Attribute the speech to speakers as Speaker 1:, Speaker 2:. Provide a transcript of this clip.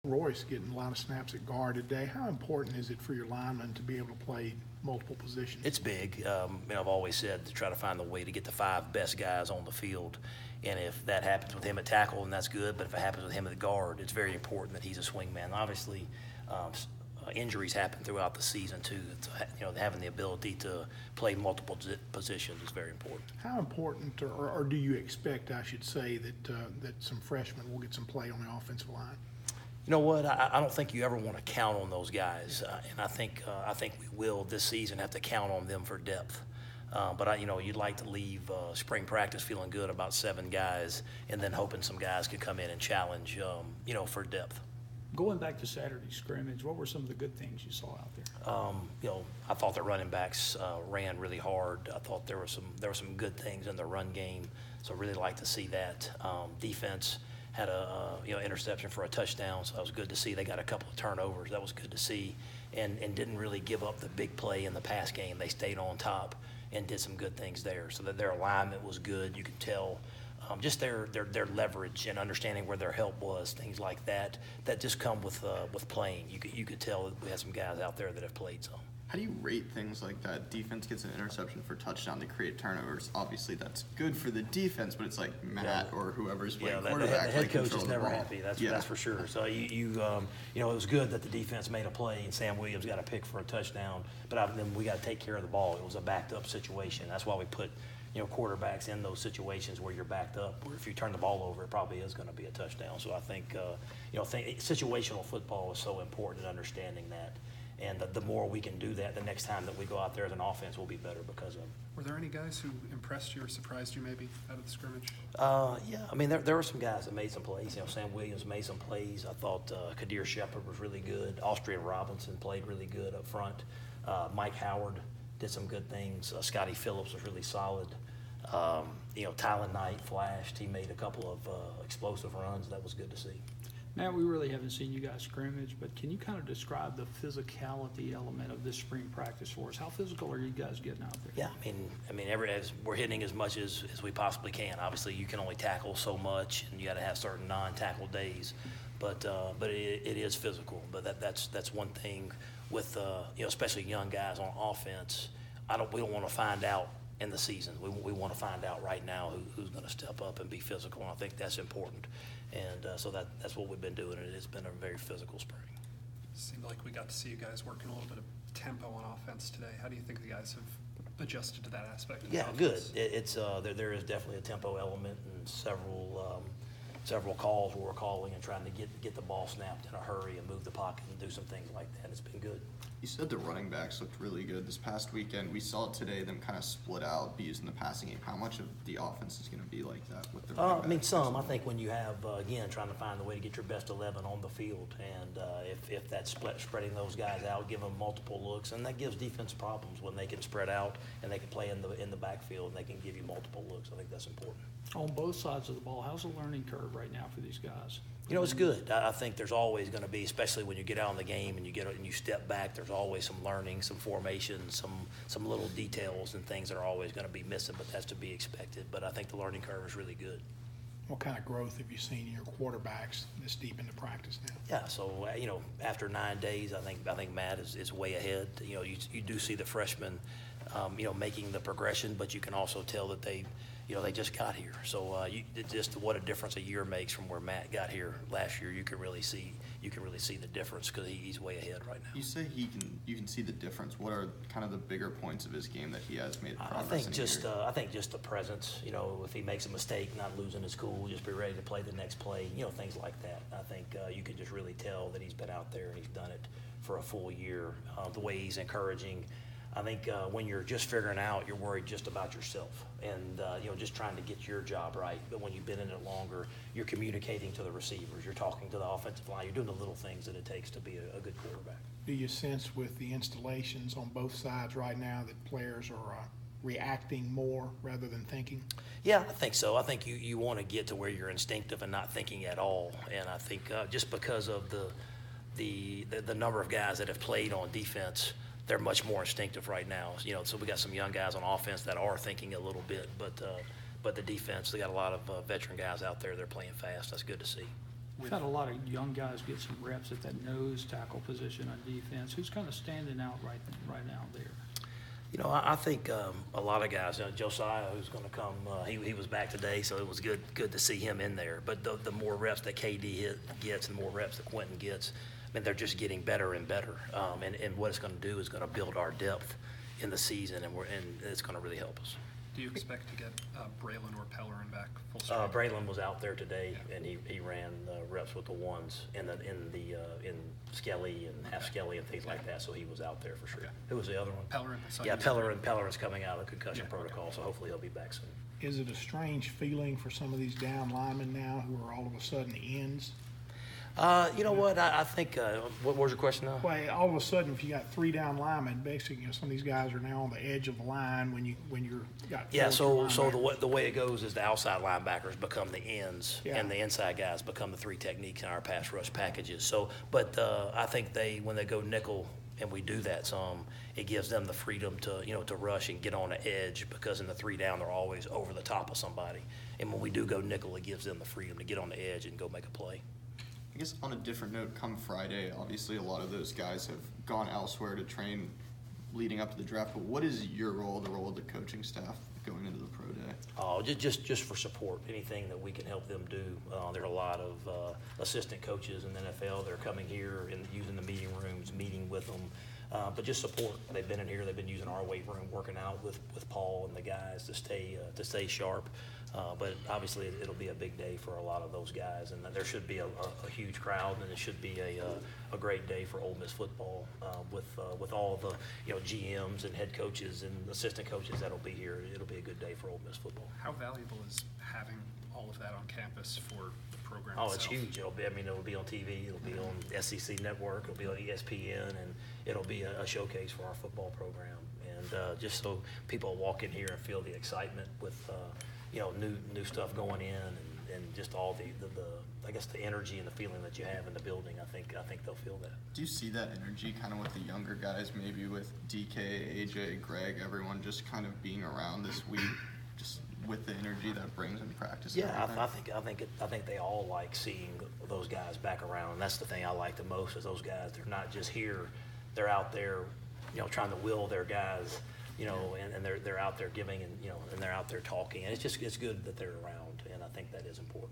Speaker 1: Royce getting a lot of snaps at guard today. How important is it for your linemen to be able to play multiple positions?
Speaker 2: It's big. I've always said to try to find the way to get the 5 best guys on the field. And if that happens with him at tackle, then that's good. But if it happens with him at guard, it's very important that he's a swing man. Obviously, injuries happen throughout the season too. Having the ability to play multiple positions is very important.
Speaker 1: How important, or do you expect, I should say, that some freshmen will get some play on the offensive line?
Speaker 2: You know what? I don't think you ever want to count on those guys, and I think we will this season have to count on them for depth. But you'd like to leave spring practice feeling good about 7 guys, and then hoping some guys could come in and challenge, for depth.
Speaker 3: Going back to Saturday's scrimmage, what were some of the good things you saw out there?
Speaker 2: I thought the running backs ran really hard. I thought there were some good things in the run game, so I really like to see that. Defense had a interception for a touchdown, so that was good to see. They got a couple of turnovers. That was good to see, and didn't really give up the big play in the pass game. They stayed on top and did some good things there, so that their alignment was good. You could tell just their leverage and understanding where their help was, things like that just come with playing. You could tell that we had some guys out there that have played some.
Speaker 4: How do you rate things like that? Defense gets an interception for touchdown. They create turnovers. Obviously, that's good for the defense, but it's like Matt or whoever's playing quarterback.
Speaker 2: The head coach is never happy. That's for sure. So it was good that the defense made a play and Sam Williams got a pick for a touchdown. But then we got to take care of the ball. It was a backed up situation. That's why we put quarterbacks in those situations where you're backed up. Where if you turn the ball over, it probably is going to be a touchdown. So I think situational football is so important in understanding that. And the more we can do that, the next time that we go out there as an offense, we'll be better because of it.
Speaker 5: Were there any guys who impressed you or surprised you maybe out of the scrimmage?
Speaker 2: Yeah. There were some guys that made some plays. Sam Williams made some plays. I thought Kadir Shepard was really good. Austrian Robinson played really good up front. Mike Howard did some good things. Scotty Phillips was really solid. Tylen Knight flashed. He made a couple of explosive runs. That was good to see.
Speaker 3: Matt, we really haven't seen you guys scrimmage, but can you kind of describe the physicality element of this spring practice for us? How physical are you guys getting out there?
Speaker 2: Yeah, as we're hitting as much as we possibly can. Obviously, you can only tackle so much, and you got to have certain non-tackle days. But it is physical. But that's one thing with especially young guys on offense. We don't want to find out in the season. We want to find out right now who's going to step up and be physical, and I think that's important. And so that's what we've been doing, and it's been a very physical spring.
Speaker 5: Seemed like we got to see you guys working a little bit of tempo on offense today. How do you think the guys have adjusted to that aspect of the offense?
Speaker 2: Good. It's there is definitely a tempo element, and several calls where we're calling and trying to get the ball snapped in a hurry and move the pocket and do some things like that. It's been good.
Speaker 4: You said the running backs looked really good this past weekend. We saw it today, them kind of split out, be used in the passing game. How much of the offense is going to be like that with the running backs?
Speaker 2: Some. I think when you have, again, trying to find the way to get your best 11 on the field, and if that's spreading those guys out, give them multiple looks, and that gives defense problems when they can spread out and they can play in the backfield and they can give you multiple looks. I think that's important.
Speaker 3: On both sides of the ball, how's the learning curve right now for these guys?
Speaker 2: It's good. I think there's always going to be, especially when you get out in the game and you step back, there's always some learning, some formation, some little details and things that are always going to be missing, but that's to be expected. But I think the learning curve is really good.
Speaker 1: What kind of growth have you seen in your quarterbacks this deep into practice now?
Speaker 2: Yeah, so after 9 days, I think Matt is way ahead. You do see the freshmen, making the progression, but you can also tell that they just got here. So just what a difference a year makes from where Matt got here last year. You can really see the difference because he's way ahead right now.
Speaker 4: You say you can see the difference. What are kind of the bigger points of his game that he has made progress
Speaker 2: I think just the presence. If he makes a mistake, not losing his cool, just be ready to play the next play. Things like that. I think you can just really tell that he's been out there and he's done it for a full year. The way he's encouraging. I think when you're just figuring out, you're worried just about yourself and just trying to get your job right. But when you've been in it longer, you're communicating to the receivers, you're talking to the offensive line, you're doing the little things that it takes to be a good quarterback.
Speaker 1: Do you sense with the installations on both sides right now that players are reacting more rather than thinking?
Speaker 2: Yeah, I think so. I think you want to get to where you're instinctive and not thinking at all. And I think just because of the number of guys that have played on defense, they're much more instinctive right now. So we got some young guys on offense that are thinking a little bit, but the defense, they got a lot of veteran guys out there. They're playing fast. That's good to see.
Speaker 3: We've had a lot of young guys get some reps at that nose tackle position on defense. Who's kind of standing out right now there?
Speaker 2: You know, I think a lot of guys, Josiah, who's going to come, he was back today, so it was good to see him in there. But the more reps that KD gets and the more reps that Quentin gets, I mean, they're just getting better and better. And what it's going to do is going to build our depth in the season, and it's going to really help us.
Speaker 5: Do you expect to get Braylon or Pellerin back full strength?
Speaker 2: Braylon was out there today, and he ran reps with the ones in Skelly and half Skelly and things like that. So he was out there for sure.
Speaker 5: Okay.
Speaker 2: Who was the other one?
Speaker 5: Pellerin. I saw
Speaker 2: Yeah,
Speaker 5: he was-
Speaker 2: Pellerin's coming out of the concussion
Speaker 5: Yeah,
Speaker 2: protocol, so hopefully he'll be back soon.
Speaker 1: Is it a strange feeling for some of these down linemen now who are all of a sudden ends?
Speaker 2: You know what? I think. What was your question now?
Speaker 1: Well, all of a sudden, if you got 3 down linemen, basically, some of these guys are now on the edge of the line when you're got.
Speaker 2: Yeah,
Speaker 1: 4
Speaker 2: so
Speaker 1: linebackers.
Speaker 2: the way it goes is the outside linebackers become the ends,
Speaker 1: Yeah.
Speaker 2: and the inside guys become the 3 techniques in our pass rush packages. So, but I think when they go nickel, and we do that some, it gives them the freedom to rush and get on the edge, because in the 3 down they're always over the top of somebody, and when we do go nickel, it gives them the freedom to get on the edge and go make a play.
Speaker 4: I guess on a different note, come Friday, obviously a lot of those guys have gone elsewhere to train leading up to the draft. But what is your role, the role of the coaching staff going into the pro day?
Speaker 2: Oh, just for support, anything that we can help them do. There are a lot of assistant coaches in the NFL that are coming here and using the meeting rooms, meeting with them. But just support. They've been in here. They've been using our weight room, working out with Paul and the guys to stay sharp. But obviously, it'll be a big day for a lot of those guys, and there should be a huge crowd, and it should be a great day for Ole Miss football with all the GMs and head coaches and assistant coaches that'll be here. It'll be a good day for Ole Miss football.
Speaker 5: How valuable is having all of that on campus for the program
Speaker 2: Oh,
Speaker 5: itself?
Speaker 2: it's huge. It'll be on TV. It'll be on SEC Network. It'll be on ESPN, and it'll be a showcase for our football program. And just so people walk in here and feel the excitement with new stuff going in, and just all the I guess the energy and the feeling that you have in the building. I think they'll feel that.
Speaker 4: Do you see that energy kind of with the younger guys, maybe with DK, AJ, Greg, everyone just kind of being around this week, just with the energy that brings in practice? and
Speaker 2: Yeah,
Speaker 4: everything?
Speaker 2: I think they all like seeing those guys back around, and that's the thing I like the most is those guys. They're not just here; they're out there, trying to will their guys, and they're out there giving, and they're out there talking, and it's good that they're around, and I think that is important.